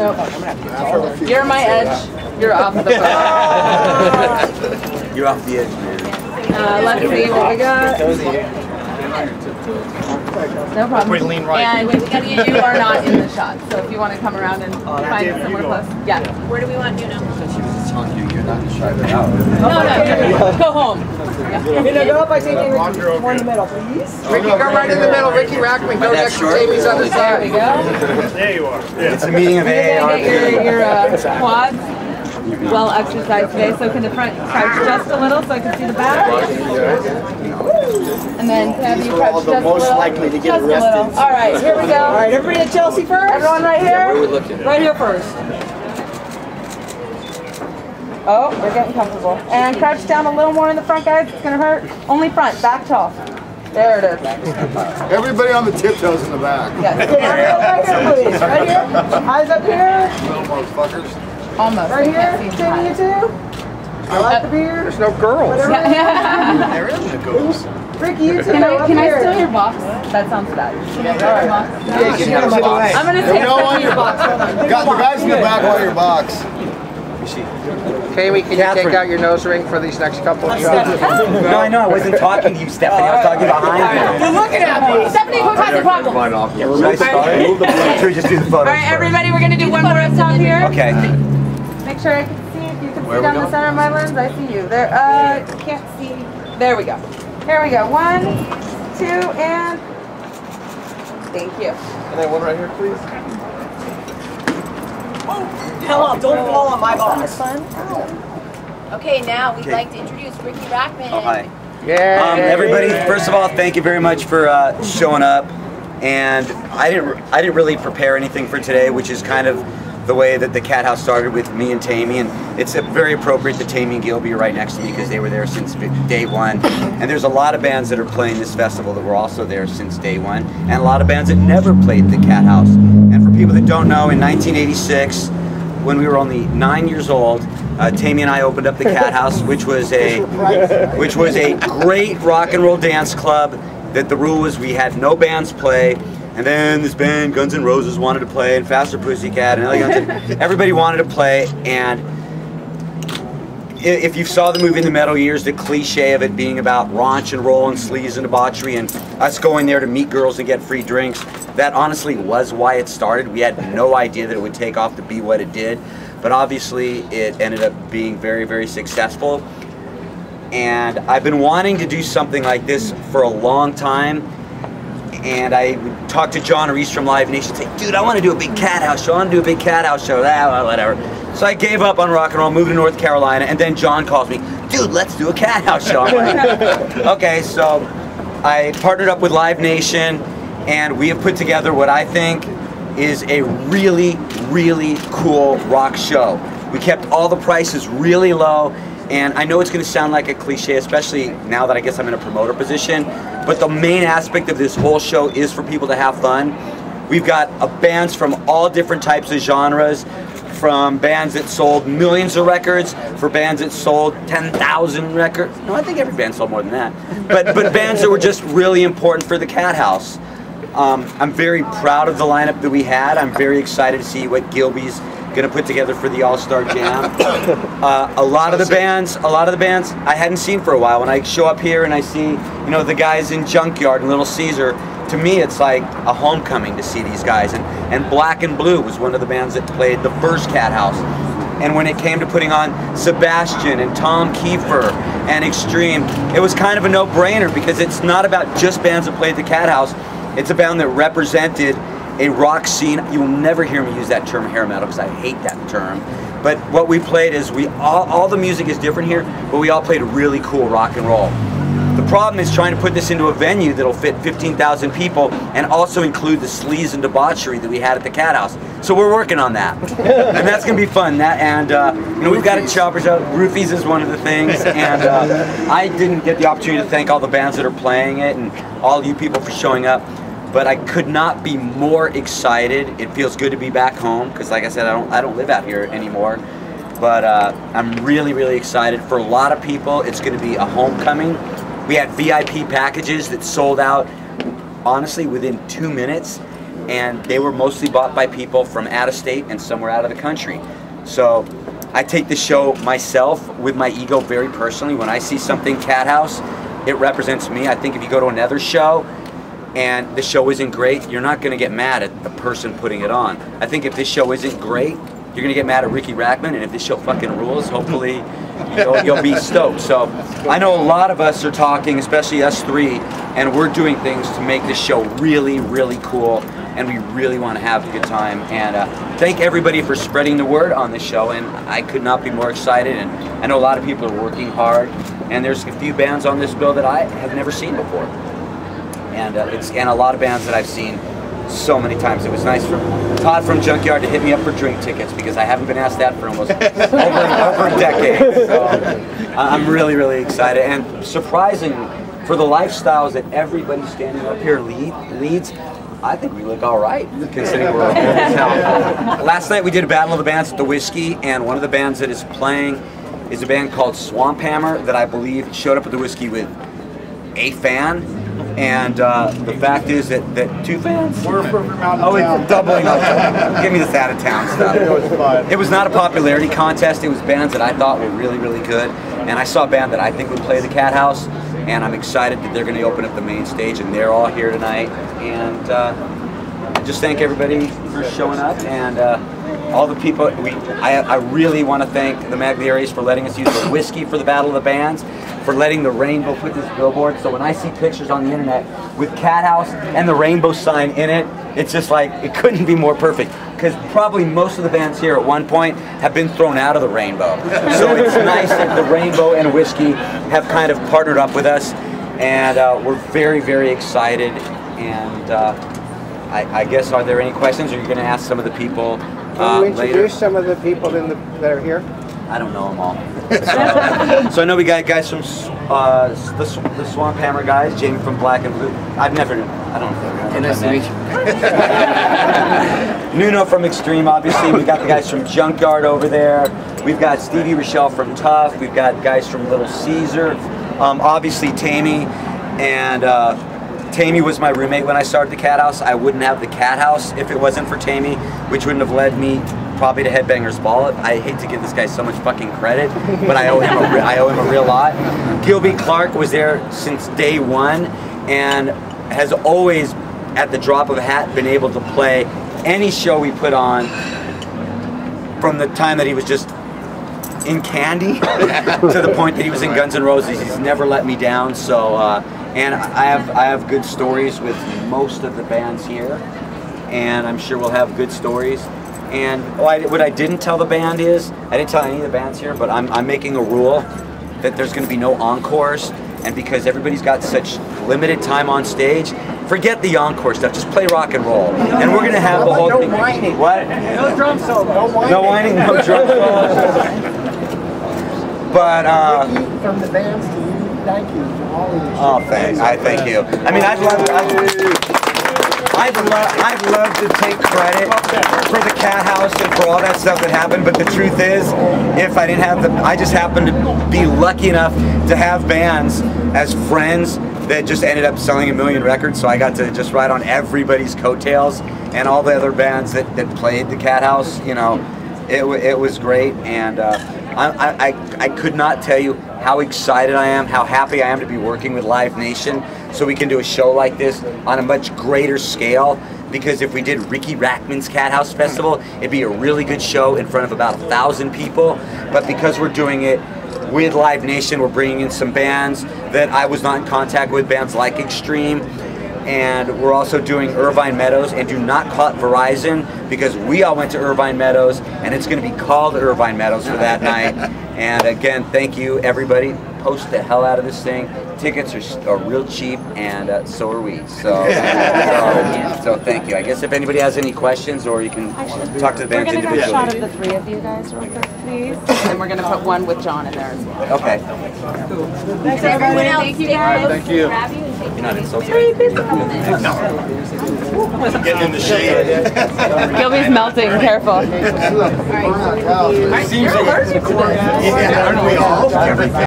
Nope. You're my edge. You're off the boat. You're off the edge, man. Let's see what we got. No problem. And you are not in the shot, so if you want to come around and find somewhere close. Yeah. Where do we want you now? You're not to try that out. No, go home. Yeah. Go up by taking Riki. More in the middle, please. Riki, go right in the middle. Riki Rachtman, go next to Jamie's on the side. There we go. There you are. It's a meeting of Get your quads well exercised today, so can the front crouch just a little so I can see the back? And then have you crouch just a little? Likely to get just a little. All right, here we go. All right, everybody at Chelsea first. Everyone right here? Right here first. Oh, we're getting comfortable. And crouch down a little more in the front, guys. It's going to hurt. Only front. Back tall. There it is. Everybody on the tiptoes in the back. Yes. Right here, please. Right here. Eyes up here. Little motherfuckers. Almost. Right here. Jamie, you too. I like the beard. There's no girls. There is no girls. Riki, you too. Can I steal your box? That sounds bad. Can I steal your box? I'm going to take some of your box. Hold on. The guys in the back want your box. Jamie, can you take out your nose ring for these next couple of shots? No, I know. I wasn't talking to you, Stephanie. I was talking behind you. You're looking at me. Stephanie, who has the problem? Should I start? Should we just do the photo? All right, everybody, we're going to do one more up top here. Okay. Make sure I can see. If you can see down the center of my lens, I see you. There, can't see. There we go. Here we go. 1, 2, and thank you. And then one right here, please. Hell up, don't fall on my box. Okay, now we'd like to introduce Riki Rachtman. Oh, hi. Yeah. Everybody, first of all, thank you very much for showing up. And I didn't really prepare anything for today, which is kind of the way that the Cathouse started with me and Tammy, and it's very appropriate that Tammy and Gilby are right next to me because they were there since day one. And there's a lot of bands that are playing this festival that were also there since day one, and a lot of bands that never played the Cathouse. And for people that don't know, in 1986, when we were only 9 years old, Tammy and I opened up the Cathouse, which was a great rock and roll dance club. That the rule was we had no bands play. And then this band, Guns N' Roses, wanted to play, and Faster Pussycat, and everybody wanted to play. And if you saw the movie In the Metal Years, the cliche of it being about raunch and roll and sleaze and debauchery and us going there to meet girls and get free drinks, that honestly was why it started. We had no idea that it would take off to be what it did. But obviously, it ended up being very, very successful. And I've been wanting to do something like this for a long time. And I would talk to John Reese from Live Nation and say, dude, I want to do a big Cathouse show. I want to do a big Cathouse show. Whatever. So I gave up on rock and roll, moved to North Carolina, and then John calls me, dude, let's do a Cathouse show. I'm like, okay, so I partnered up with Live Nation, and we have put together what I think is a really, really cool rock show. We kept all the prices really low. And I know it's going to sound like a cliche, especially now that I guess I'm in a promoter position, but the main aspect of this whole show is for people to have fun. We've got bands from all different types of genres, from bands that sold millions of records, for bands that sold 10,000 records. No, I think every band sold more than that. But bands that were just really important for the Cathouse. I'm very proud of the lineup that we had. I'm very excited to see what Gilby's going to put together for the All-Star Jam. A lot of the bands I hadn't seen for a while. When I show up here and I see, you know, the guys in Junkyard and Little Caesar, to me it's like a homecoming to see these guys. And Black and Blue was one of the bands that played the first Cathouse. And when it came to putting on Sebastian and Tom Kiefer and Extreme, it was kind of a no-brainer because it's not about just bands that played the Cathouse. It's a band that represented a rock scene. You will never hear me use that term hair metal because I hate that term. But what we played is all the music is different here, but we all played really cool rock and roll. The problem is trying to put this into a venue that'll fit 15,000 people and also include the sleaze and debauchery that we had at the Cathouse. So we're working on that, and that's gonna be fun. You know, we've got a choppers out. Roofies is one of the things, and I didn't get the opportunity to thank all the bands that are playing it and all you people for showing up. But I could not be more excited. It feels good to be back home because, like I said, I don't live out here anymore. But I'm really, really excited. For a lot of people, it's going to be a homecoming. We had VIP packages that sold out, honestly, within 2 minutes. and they were mostly bought by people from out of state and somewhere out of the country. So I take the show myself with my ego very personally. When I see something Cathouse, it represents me. I think if you go to another show and the show isn't great, you're not going to get mad at the person putting it on. I think if this show isn't great, you're going to get mad at Riki Rachtman, and if this show fucking rules, hopefully you'll be stoked. So I know a lot of us are talking, especially us three, and we're doing things to make this show really, really cool, and we really want to have a good time. And thank everybody for spreading the word on this show, and I could not be more excited. And I know a lot of people are working hard, and there's a few bands on this bill that I have never seen before, and a lot of bands that I've seen so many times. It was nice for Todd from Junkyard to hit me up for drink tickets, because I haven't been asked that for almost over a decade. So I'm really, really excited, and surprising for the lifestyles that everybody standing up here leads. I think we look all right, considering we're old as hell. Last night we did a Battle of the Bands at the Whiskey, and one of the bands that is playing is a band called Swamp Hammer that I believe showed up at the Whiskey with a fan. And the fact is that 2 fans? We're from out of town. Oh, it's doubling up. Give me this out of town stuff. It was not a popularity contest. It was bands that I thought were really, really good. And I saw a band that I think would play the Cathouse. And I'm excited that they're going to open up the main stage, and they're all here tonight. And I just thank everybody for showing up, and all the people. I really want to thank the Magliaries for letting us use the Whiskey for the Battle of the Bands, for letting the Rainbow put this billboard. So when I see pictures on the internet with Cathouse and the Rainbow sign in it, it's just like, it couldn't be more perfect. Because probably most of the bands here at one point have been thrown out of the Rainbow. So it's nice that the Rainbow and Whiskey have kind of partnered up with us, and we're very, very excited. And I guess, are there any questions, or are you going to ask some of the people Can you introduce later? some of the people that are here? I don't know them all. So I know we got guys from the Swamp Hammer guys, Jamie from Black and Blue. I don't know. Nice to meet you. Nuno from Extreme, obviously. We got the guys from Junkyard over there. We've got Stevie Rochelle from Tuff. We've got guys from Little Caesar. Obviously Tammy, and Tammy was my roommate when I started the Cathouse. I wouldn't have the Cathouse if it wasn't for Tammy, which wouldn't have led me probably to Headbangers Ball. I hate to give this guy so much fucking credit, but I owe him a real lot. Gilby Clarke was there since day one, and has always, at the drop of a hat, been able to play any show we put on from the time that he was just in Candy to the point that he was in Guns N' Roses. He's never let me down. So and I have good stories with most of the bands here, and I'm sure we'll have good stories. And what I didn't tell the band is, I didn't tell any of the bands here, but I'm making a rule that there's going to be no encores, and because everybody's got such limited time on stage, forget the encore stuff, just play rock and roll. And we're going to have the whole thing. No whining. What? No drum solo. No whining, no drum solo. But Riki, from the bands to you, thank you for all of this. oh, thanks. I thank you. I mean, I'd love to take credit for the Cathouse and for all that stuff that happened, but the truth is, if I didn't have I just happened to be lucky enough to have bands as friends that just ended up selling 1 million records, so I got to just ride on everybody's coattails, and all the other bands that played the Cathouse, you know, it was great, and I could not tell you how excited I am, how happy I am to be working with Live Nation, so we can do a show like this on a much greater scale. Because if we did Riki Rachtman's Cathouse Festival, it'd be a really good show in front of about 1,000 people. But because we're doing it with Live Nation, we're bringing in some bands that I was not in contact with, bands like Extreme. And we're also doing Irvine Meadows, and do not call it Verizon, because we all went to Irvine Meadows, and it's going to be called Irvine Meadows for that night. And again, thank you everybody. Post the hell out of this thing. Tickets are real cheap, and so are we. So thank you. I guess if anybody has any questions, or you can talk to the bands individually. We're going to have a shot of the 3 of you guys real quick, please. And then we're going to put one with John in there as well. Okay. Thanks everyone else. Thank you guys. Thank you. Grab you and take You're not insulting. Get in the shade. Gilby's melting. Careful. Alright, you're allergic to this. Aren't we all?